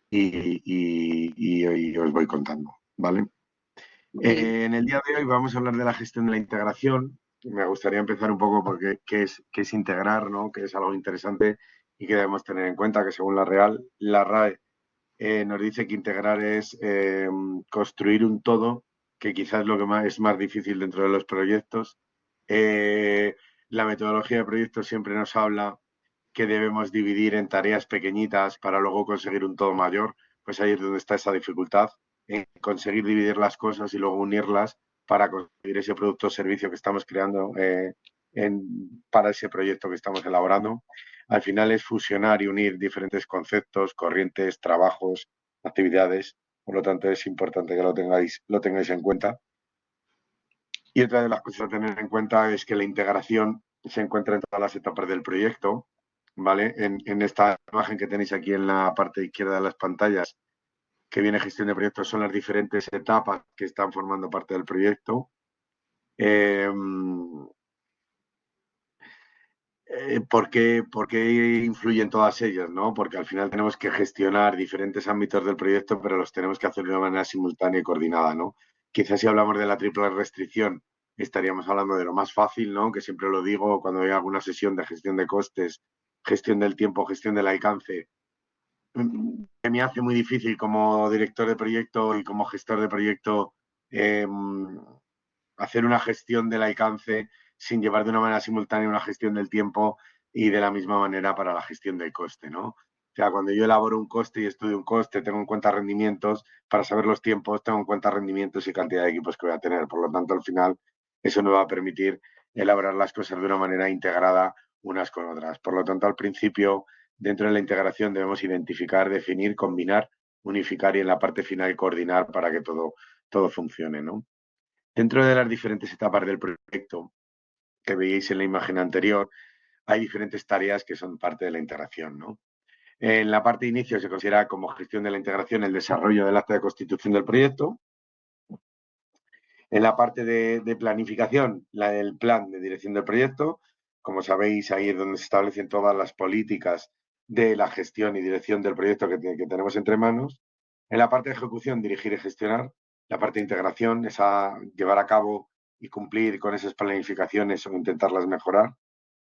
y os voy contando, ¿vale? Bien. En el día de hoy vamos a hablar de la gestión de la integración. Me gustaría empezar un poco porque qué es integrar, ¿no? Que es algo interesante y que debemos tener en cuenta que según la RAE nos dice que integrar es construir un todo, que quizás es lo que es más difícil dentro de los proyectos. La metodología de proyectos siempre nos habla que debemos dividir en tareas pequeñitas para luego conseguir un todo mayor, pues ahí es donde está esa dificultad, en conseguir dividir las cosas y luego unirlas para conseguir ese producto o servicio que estamos creando para ese proyecto que estamos elaborando. Al final es fusionar y unir diferentes conceptos, corrientes, trabajos, actividades. Por lo tanto, es importante que lo tengáis en cuenta. Y otra de las cosas a tener en cuenta es que la integración se encuentra en todas las etapas del proyecto, ¿vale? En esta imagen que tenéis aquí en la parte izquierda de las pantallas, que viene gestión de proyectos, son las diferentes etapas que están formando parte del proyecto. Eh, por qué influyen todas ellas? ¿No? Porque al final tenemos que gestionar diferentes ámbitos del proyecto, pero los tenemos que hacer de una manera simultánea y coordinada, ¿no? Quizás si hablamos de la triple restricción, estaríamos hablando de lo más fácil, ¿no? Que siempre lo digo cuando hay alguna sesión de gestión de costes, gestión del tiempo, gestión del alcance, que me hace muy difícil como director de proyecto y como gestor de proyecto eh, hacer una gestión del alcance sin llevar de una manera simultánea una gestión del tiempo y de la misma manera para la gestión del coste, ¿no? O sea, cuando yo elaboro un coste y estudio un coste, tengo en cuenta rendimientos, para saber los tiempos, tengo en cuenta rendimientos y cantidad de equipos que voy a tener. Por lo tanto, al final, eso me va a permitir elaborar las cosas de una manera integrada unas con otras. Por lo tanto, al principio, dentro de la integración, debemos identificar, definir, combinar, unificar y en la parte final coordinar para que todo funcione, ¿no? Dentro de las diferentes etapas del proyecto que veíais en la imagen anterior, hay diferentes tareas que son parte de la integración, ¿no? En la parte de inicio se considera como gestión de la integración el desarrollo del acta de constitución del proyecto. En la parte de planificación, el plan de dirección del proyecto. Como sabéis, ahí es donde se establecen todas las políticas de la gestión y dirección del proyecto que tenemos entre manos. En la parte de ejecución, dirigir y gestionar. La parte de integración es llevar a cabo y cumplir con esas planificaciones o intentarlas mejorar.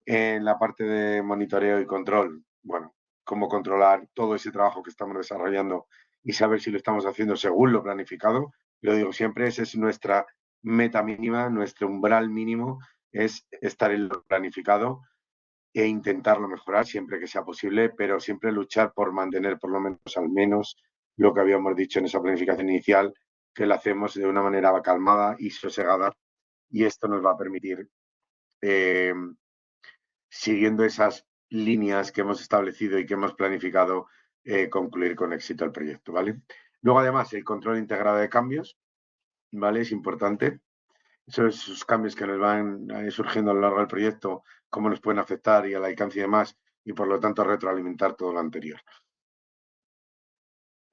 En la parte de monitoreo y control, bueno, cómo controlar todo ese trabajo que estamos desarrollando y saber si lo estamos haciendo según lo planificado. Lo digo siempre, esa es nuestra meta mínima, nuestro umbral mínimo es estar en lo planificado e intentarlo mejorar siempre que sea posible, pero siempre luchar por mantener por lo menos al menos lo que habíamos dicho en esa planificación inicial, que lo hacemos de una manera calmada y sosegada y esto nos va a permitir eh, siguiendo esas líneas que hemos establecido y que hemos planificado, concluir con éxito el proyecto, ¿vale? Luego, además, el control integrado de cambios, ¿vale? Es importante. Esos cambios que nos van surgiendo a lo largo del proyecto, cómo nos pueden afectar y al alcance y demás, y por lo tanto retroalimentar todo lo anterior.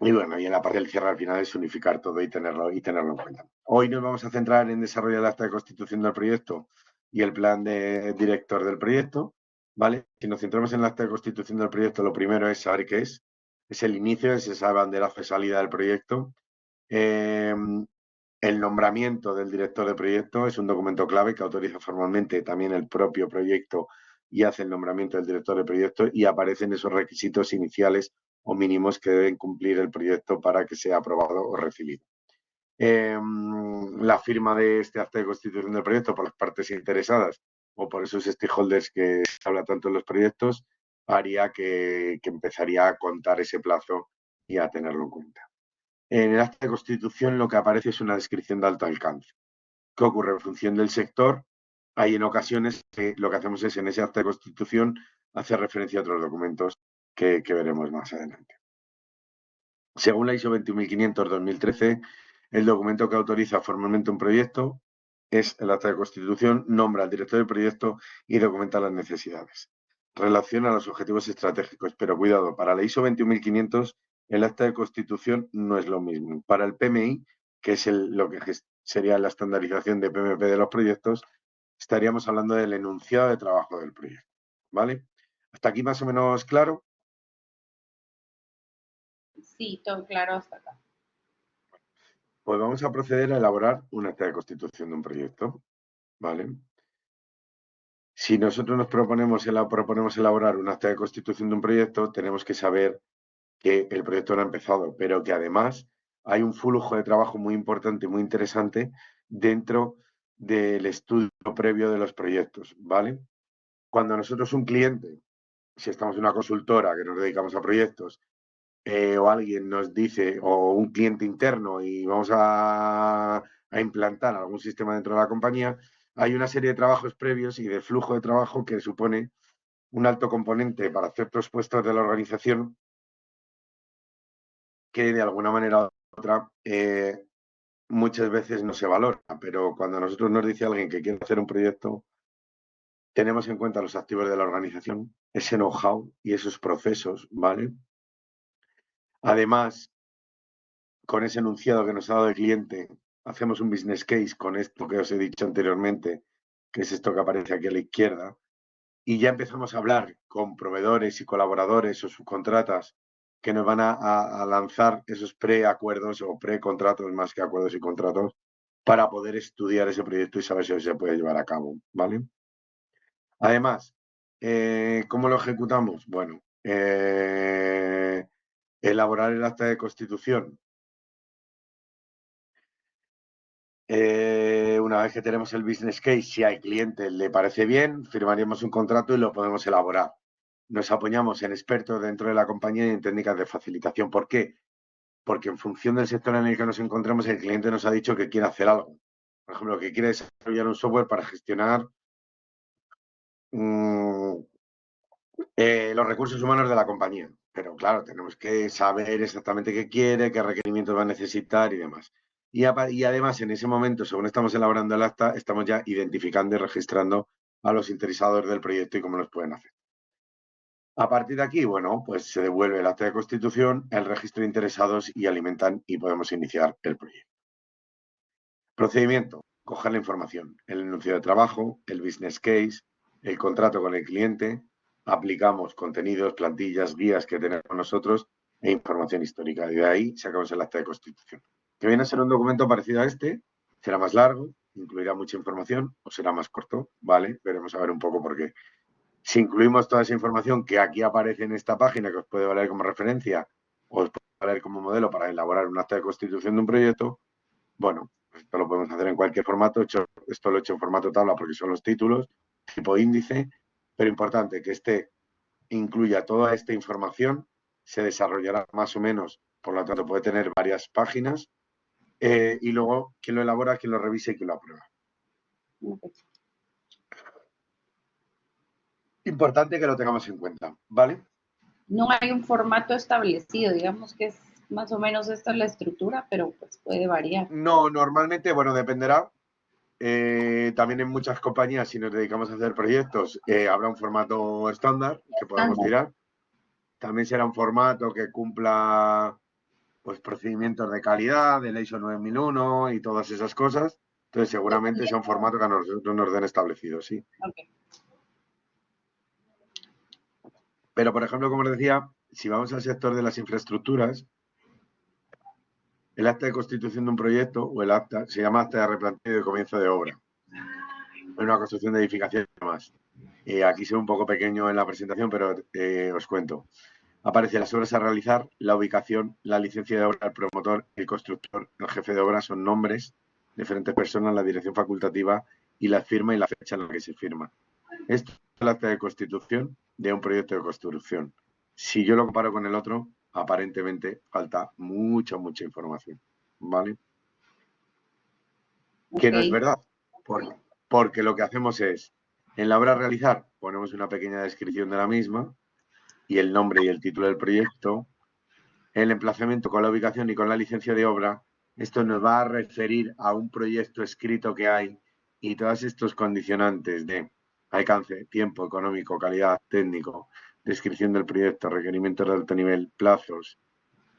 Y bueno, y en la parte del cierre al final es unificar todo y tenerlo en cuenta. Hoy nos vamos a centrar en desarrollar el acta de constitución del proyecto y el plan de director del proyecto, ¿vale? Si nos centramos en el acta de constitución del proyecto, lo primero es saber qué es el inicio, es esa banderazo de salida del proyecto. Eh, el nombramiento del director de proyecto es un documento clave que autoriza formalmente también el propio proyecto y hace el nombramiento del director de proyecto y aparecen esos requisitos iniciales o mínimos que deben cumplir el proyecto para que sea aprobado o recibido. La firma de este acta de constitución del proyecto por las partes interesadas o por esos stakeholders que se habla tanto en los proyectos haría que empezaría a contar ese plazo y a tenerlo en cuenta. En el acta de constitución lo que aparece es una descripción de alto alcance. ¿Qué ocurre? En función del sector, hay en ocasiones que lo que hacemos es en ese acta de constitución hacer referencia a otros documentos que veremos más adelante. Según la ISO 21500-2013, el documento que autoriza formalmente un proyecto es el acta de constitución, nombra al director del proyecto y documenta las necesidades. Relaciona los objetivos estratégicos, pero cuidado, para la ISO 21500 el acta de constitución no es lo mismo. Para el PMI, que es lo que sería la estandarización de PMP de los proyectos, estaríamos hablando del enunciado de trabajo del proyecto. ¿Vale? ¿Hasta aquí más o menos claro? Sí, todo claro hasta acá. Pues vamos a proceder a elaborar un acta de constitución de un proyecto, ¿vale? Si nosotros proponemos elaborar un acta de constitución de un proyecto, tenemos que saber que el proyecto no ha empezado, pero que además hay un flujo de trabajo muy importante y muy interesante dentro del estudio previo de los proyectos, ¿vale? Cuando nosotros un cliente, si estamos en una consultora que nos dedicamos a proyectos, o alguien nos dice, o un cliente interno y vamos a implantar algún sistema dentro de la compañía, hay una serie de trabajos previos y de flujo de trabajo que supone un alto componente para ciertos puestos de la organización que de alguna manera u otra muchas veces no se valora, pero cuando a nosotros nos dice alguien que quiere hacer un proyecto, tenemos en cuenta los activos de la organización, ese know-how y esos procesos, ¿vale? Además, con ese enunciado que nos ha dado el cliente, hacemos un business case con esto que os he dicho anteriormente, que es esto que aparece aquí a la izquierda, y ya empezamos a hablar con proveedores y colaboradores o subcontratas que nos van a lanzar esos preacuerdos o precontratos más que acuerdos y contratos para poder estudiar ese proyecto y saber si se puede llevar a cabo, ¿vale? Además, ¿cómo lo ejecutamos? Bueno, elaborar el acta de constitución. Una vez que tenemos el business case, si al cliente le parece bien, firmaríamos un contrato y lo podemos elaborar. Nos apoyamos en expertos dentro de la compañía y en técnicas de facilitación. ¿Por qué? Porque en función del sector en el que nos encontramos, el cliente nos ha dicho que quiere hacer algo. Por ejemplo, que quiere desarrollar un software para gestionar mmm, los recursos humanos de la compañía. Pero claro, tenemos que saber exactamente qué quiere, qué requerimientos va a necesitar y demás. Y además, en ese momento, según estamos elaborando el acta, estamos ya identificando y registrando a los interesados del proyecto y cómo nos pueden hacer. A partir de aquí, bueno, pues se devuelve el acta de constitución, el registro de interesados y alimentan y podemos iniciar el proyecto. Procedimiento: coger la información, el enunciado de trabajo, el business case, el contrato con el cliente, aplicamos contenidos, plantillas, guías que tenemos nosotros e información histórica. Y de ahí sacamos el acta de constitución, que viene a ser un documento parecido a este, será más largo, incluirá mucha información o será más corto, ¿vale? Veremos a ver un poco por qué. Si incluimos toda esa información que aquí aparece en esta página, que os puede valer como referencia o os puede valer como modelo para elaborar un acta de constitución de un proyecto, bueno, pues esto lo podemos hacer en cualquier formato. Esto lo he hecho en formato tabla porque son los títulos, tipo índice, pero importante que incluya toda esta información, se desarrollará más o menos, por lo tanto puede tener varias páginas, y luego quién lo elabora, quién lo revisa y quién lo aprueba. Okay. Importante que lo tengamos en cuenta, ¿vale? No hay un formato establecido, digamos que es más o menos esta la estructura, pero pues puede variar. No, normalmente, bueno, dependerá. También en muchas compañías, si nos dedicamos a hacer proyectos, habrá un formato estándar que podamos Estándar. tirar. También será un formato que cumpla pues procedimientos de calidad, del ISO 9001 y todas esas cosas. Entonces, seguramente sea un formato que a nosotros nos den establecido, sí. Okay. Pero, por ejemplo, como les decía, si vamos al sector de las infraestructuras, el acta de constitución de un proyecto o el acta se llama acta de replanteo de comienzo de obra. Es una construcción de edificación y demás. Aquí se ve un poco pequeño en la presentación, pero os cuento. Aparece las obras a realizar, la ubicación, la licencia de obra, el promotor, el constructor, el jefe de obra, son nombres, diferentes personas, la dirección facultativa y la firma y la fecha en la que se firma. Esto es el acta de constitución de un proyecto de construcción. Si yo lo comparo con el otro, aparentemente falta mucha información, ¿vale? Que no es Okay. verdad, porque lo que hacemos es, en la obra a realizar, ponemos una pequeña descripción de la misma y el nombre y el título del proyecto, el emplazamiento con la ubicación y con la licencia de obra. Esto nos va a referir a un proyecto escrito que hay y todos estos condicionantes de alcance, tiempo, económico, calidad, técnico, descripción del proyecto, requerimientos de alto nivel, plazos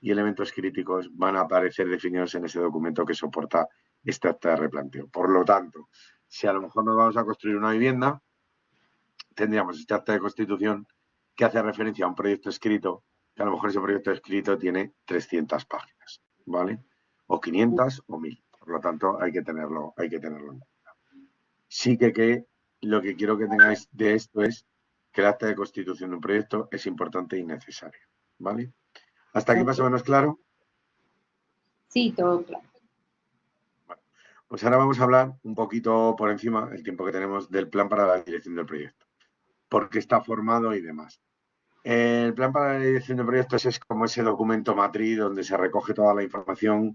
y elementos críticos van a aparecer definidos en ese documento que soporta este acta de replanteo. Por lo tanto, si a lo mejor nos vamos a construir una vivienda, tendríamos este acta de constitución que hace referencia a un proyecto escrito que a lo mejor ese proyecto escrito tiene 300 páginas, ¿vale? O 500 o 1000. Por lo tanto, hay que tenerlo. Sí que lo que quiero que tengáis de esto es que el acta de constitución de un proyecto es importante y necesario, ¿vale? ¿Hasta aquí más o Ok. menos claro? Sí, todo claro. Bueno, pues ahora vamos a hablar un poquito por encima, el tiempo que tenemos, del plan para la dirección del proyecto, por qué está formado y demás. El plan para la dirección de proyectos es como ese documento matriz donde se recoge toda la información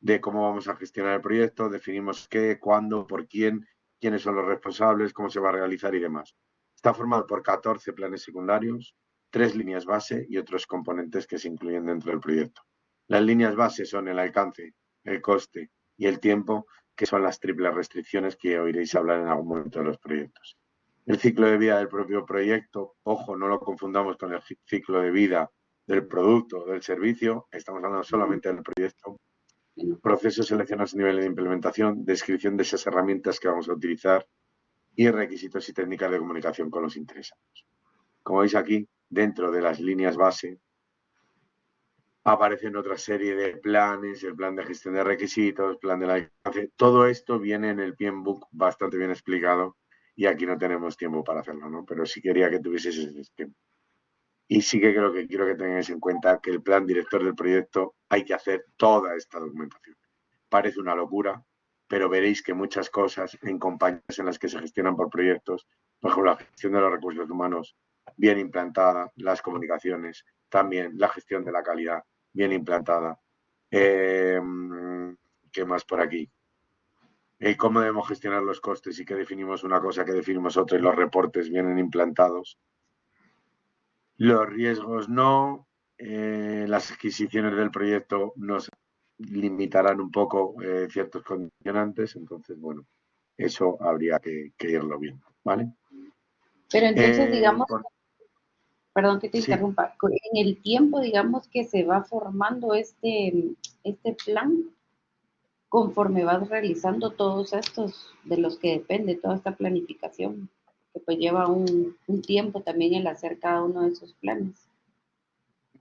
de cómo vamos a gestionar el proyecto, definimos qué, cuándo, por quién, quiénes son los responsables, cómo se va a realizar y demás. Está formado por 14 planes secundarios, 3 líneas base y otros componentes que se incluyen dentro del proyecto. Las líneas base son el alcance, el coste y el tiempo, que son las triples restricciones que oiréis hablar en algún momento de los proyectos. El ciclo de vida del propio proyecto, ojo, no lo confundamos con el ciclo de vida del producto o del servicio, estamos hablando solamente del proyecto. Bueno, Procesos seleccionados a nivel de implementación, descripción de esas herramientas que vamos a utilizar y requisitos y técnicas de comunicación con los interesados. Como veis aquí, dentro de las líneas base, aparecen otra serie de planes, el plan de gestión de requisitos, plan de alcance. Todo esto viene en el PMBOK bastante bien explicado y aquí no tenemos tiempo para hacerlo, ¿no? Pero sí quería que tuvieseis ese esquema. Y sí que creo que quiero que tengáis en cuenta que el plan director del proyecto hay que hacer toda esta documentación. Parece una locura, pero veréis que muchas cosas en compañías en las que se gestionan por proyectos, por ejemplo, la gestión de los recursos humanos bien implantada, las comunicaciones, también la gestión de la calidad bien implantada. Eh, ¿Qué más por aquí? Cómo debemos gestionar los costes y que definimos una cosa, que definimos otra y los reportes vienen implantados. Los riesgos no, las adquisiciones del proyecto nos limitarán un poco ciertos condicionantes, entonces, bueno, eso habría que irlo viendo, ¿vale? pero entonces, digamos, Por, perdón que te sí, interrumpa, en el tiempo, digamos, que se va formando este plan, conforme vas realizando todos estos de los que depende toda esta planificación, que pues lleva un tiempo también el hacer cada uno de esos planes.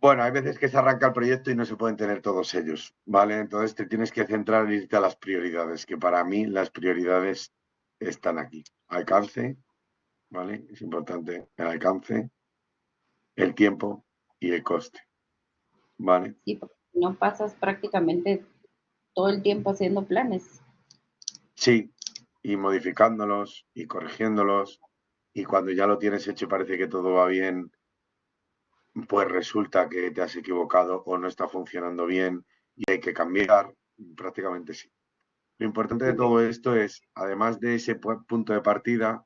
bueno, hay veces que se arranca el proyecto y no se pueden tener todos ellos, ¿vale? Entonces te tienes que centrar en irte a las prioridades, que para mí las prioridades están aquí. Alcance, ¿vale? Es importante el alcance, el tiempo y el coste, ¿vale? Sí, porque no pasas prácticamente todo el tiempo haciendo planes. Sí, y modificándolos y corrigiéndolos, y cuando ya lo tienes hecho y parece que todo va bien, pues resulta que te has equivocado o no está funcionando bien y hay que cambiar, prácticamente sí. Lo importante de Okay. todo esto es, además de ese punto de partida,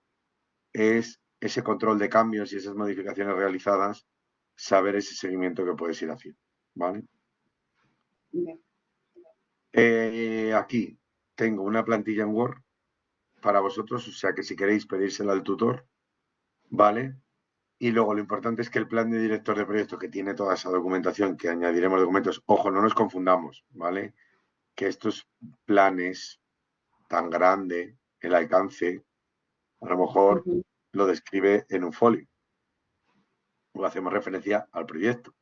es ese control de cambios y esas modificaciones realizadas, saber ese seguimiento que puedes ir haciendo, ¿vale? Okay. Aquí tengo una plantilla en Word para vosotros, o sea que si queréis pedírsela al tutor, ¿vale? Y luego lo importante es que el plan de director de proyecto que tiene toda esa documentación, que añadiremos documentos, ojo, no nos confundamos, ¿vale? Que estos planes tan grande, el alcance, a lo mejor Ujú. lo describe en un folio o hacemos referencia al proyecto.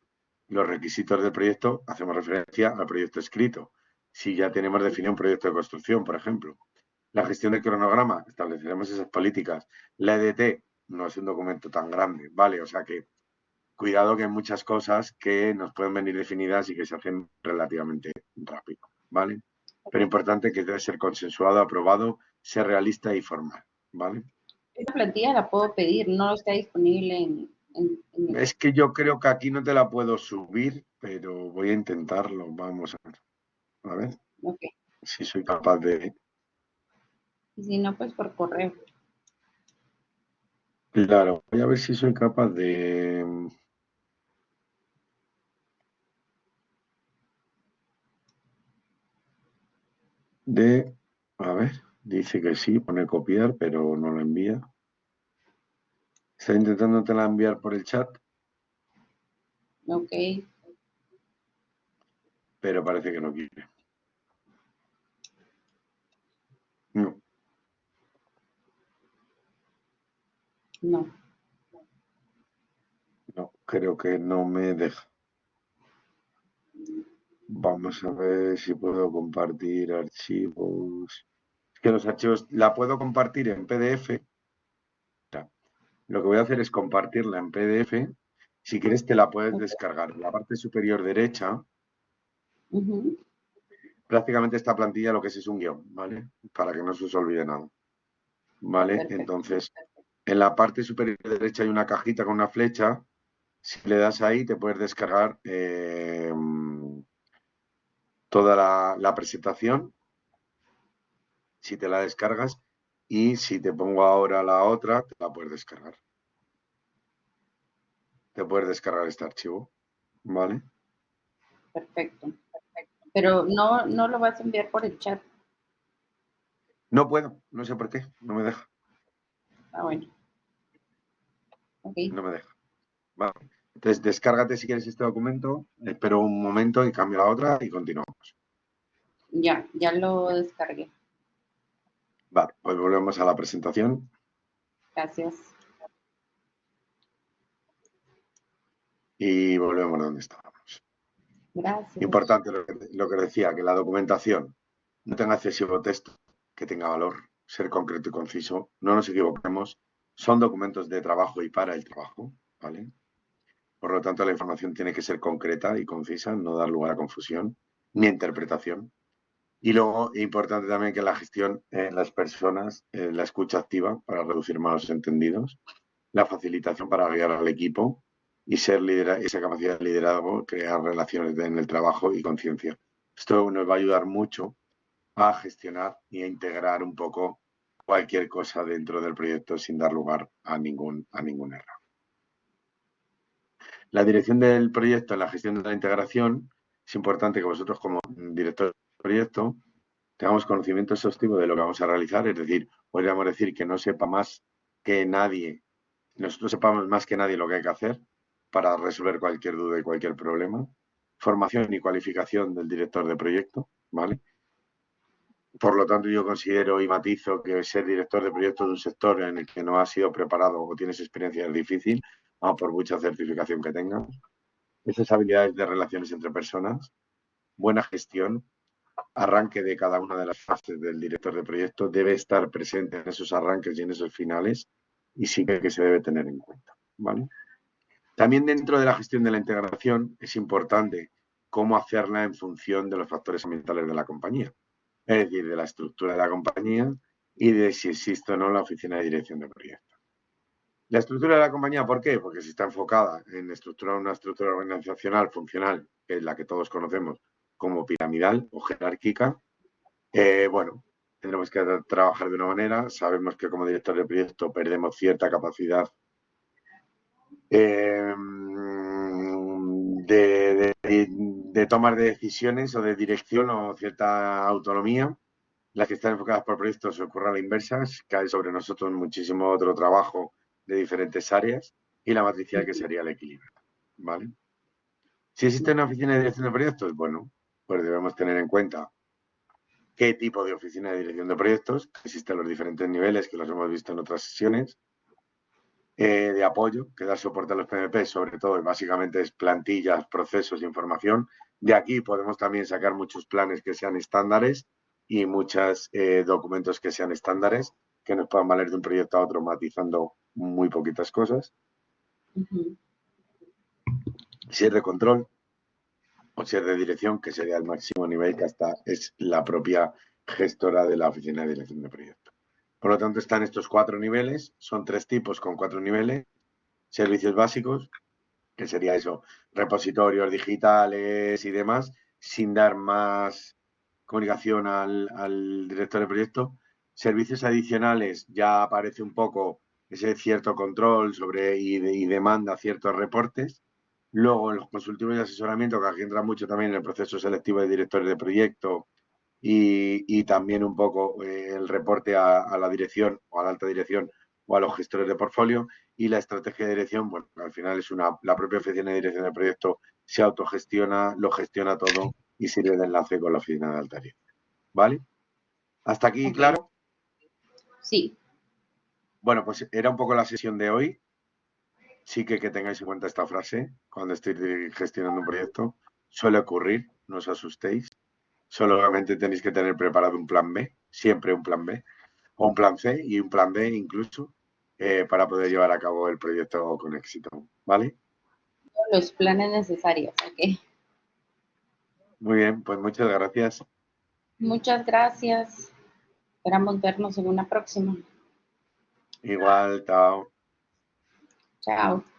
Los requisitos del proyecto hacemos referencia al proyecto escrito. Si ya tenemos definido un proyecto de construcción, por ejemplo. La gestión del cronograma, estableceremos esas políticas. La EDT no es un documento tan grande, ¿vale? O sea que cuidado que hay muchas cosas que nos pueden venir definidas y que se hacen relativamente rápido, ¿vale? Pero importante que debe ser consensuado, aprobado, ser realista y formal, ¿vale? Esta plantilla la puedo pedir, no está disponible en el... Es que yo creo que aquí no te la puedo subir, pero voy a intentarlo. Vamos a ver Ok. si soy capaz de... Y si no, pues por correo. Claro, voy a ver si soy capaz de... A ver, dice que sí, pone copiar, pero no lo envía. Está intentando te la enviar por el chat, Ok, pero parece que no quiere. No, no. no, creo que no me deja. Vamos a ver si puedo compartir archivos. Es que los archivos la puedo compartir en PDF. Lo que voy a hacer es compartirla en PDF. Si quieres, te la puedes Ok. descargar. En la parte superior derecha, Ujú. prácticamente esta plantilla lo que es un guión, ¿vale? Para que no se os olvide nada, ¿vale? Perfecto. Entonces, en la parte superior derecha hay una cajita con una flecha. Si le das ahí, te puedes descargar toda la presentación, si te la descargas, y si te pongo ahora la otra, te la puedes descargar. Te puedes descargar este archivo, ¿vale? Perfecto. Pero no, no lo vas a enviar por el chat. No puedo, no sé por qué, no me deja, Ah, bueno. Ok. no me deja. Vale. Entonces, descárgate si quieres este documento, espero un momento y cambio la otra y continuamos. Ya lo descargué. Vale, pues volvemos a la presentación Gracias. y volvemos donde estábamos. Gracias. Importante lo que decía, que la documentación no tenga excesivo texto, que tenga valor, ser concreto y conciso, no nos equivoquemos, son documentos de trabajo y para el trabajo, ¿vale? Por lo tanto, la información tiene que ser concreta y concisa, no dar lugar a confusión ni a interpretación. Y luego, importante también que la gestión, las personas, la escucha activa para reducir malos entendidos, la facilitación para guiar al equipo y esa capacidad de liderazgo, crear relaciones en el trabajo y conciencia. Esto nos va a ayudar mucho a gestionar y a integrar un poco cualquier cosa dentro del proyecto sin dar lugar a ningún error. La dirección del proyecto en la gestión de la integración, es importante que vosotros como director del proyecto tengamos conocimiento exhaustivo de lo que vamos a realizar, es decir, podríamos decir que no sepa más que nadie, nosotros sepamos más que nadie lo que hay que hacer para resolver cualquier duda y cualquier problema. Formación y cualificación del director de proyecto, ¿vale? Por lo tanto, yo considero y matizo que ser director de proyecto de un sector en el que no has sido preparado o tienes experiencia es difícil, por mucha certificación que tengas. Esas habilidades de relaciones entre personas, buena gestión, arranque de cada una de las fases del director de proyecto, debe estar presente en esos arranques y en esos finales y sí que se debe tener en cuenta, ¿vale? También dentro de la gestión de la integración es importante cómo hacerla en función de los factores ambientales de la compañía, es decir, de la estructura de la compañía y de si existe o no la oficina de dirección de proyectos. La estructura de la compañía, ¿por qué? Porque si está enfocada en estructurar una estructura organizacional funcional, que es la que todos conocemos como piramidal o jerárquica, bueno, tendremos que trabajar de una manera. Sabemos que como director de proyecto perdemos cierta capacidad eh, de tomar de decisiones o de dirección o cierta autonomía. Las que están enfocadas por proyectos ocurre a la inversa, cae sobre nosotros muchísimo otro trabajo de diferentes áreas y la matricial que sería el equilibrio, ¿vale? Si existe una oficina de dirección de proyectos, bueno, pues debemos tener en cuenta qué tipo de oficina de dirección de proyectos, existen los diferentes niveles que los hemos visto en otras sesiones, de apoyo, que da soporte a los PMP, sobre todo, y básicamente es plantillas, procesos, información. De aquí podemos también sacar muchos planes que sean estándares y muchos documentos que sean estándares, que nos puedan valer de un proyecto a otro matizando muy poquitas cosas. Ujú. Si es de control o si es de dirección, que sería el máximo nivel que hasta es la propia gestora de la oficina de dirección de proyecto. Por lo tanto, están estos 4 niveles, son 3 tipos con 4 niveles, servicios básicos, que sería eso, repositorios digitales y demás, sin dar más comunicación al director de proyecto. Servicios adicionales, ya aparece un poco ese cierto control sobre y demanda ciertos reportes. Luego, en los consultivos de asesoramiento, que aquí entra mucho también en el proceso selectivo de directores de proyecto y también un poco el reporte a la dirección o a la alta dirección o a los gestores de portfolio y la estrategia de dirección, bueno, al final es la propia oficina de dirección del proyecto se autogestiona, lo gestiona todo y sirve de enlace con la oficina de alta dirección. ¿Vale? ¿Hasta aquí Ok. claro? Sí. Bueno, pues era un poco la sesión de hoy. Sí que tengáis en cuenta esta frase cuando estéis gestionando un proyecto. Suele ocurrir no os asustéis. Solamente tenéis que tener preparado un plan B, siempre un plan B, o un plan C y un plan D incluso, para poder llevar a cabo el proyecto con éxito, ¿vale? Los planes necesarios, ¿ok? Muy bien, pues muchas gracias. Muchas gracias. Esperamos vernos en una próxima. Igual, chao. Chao.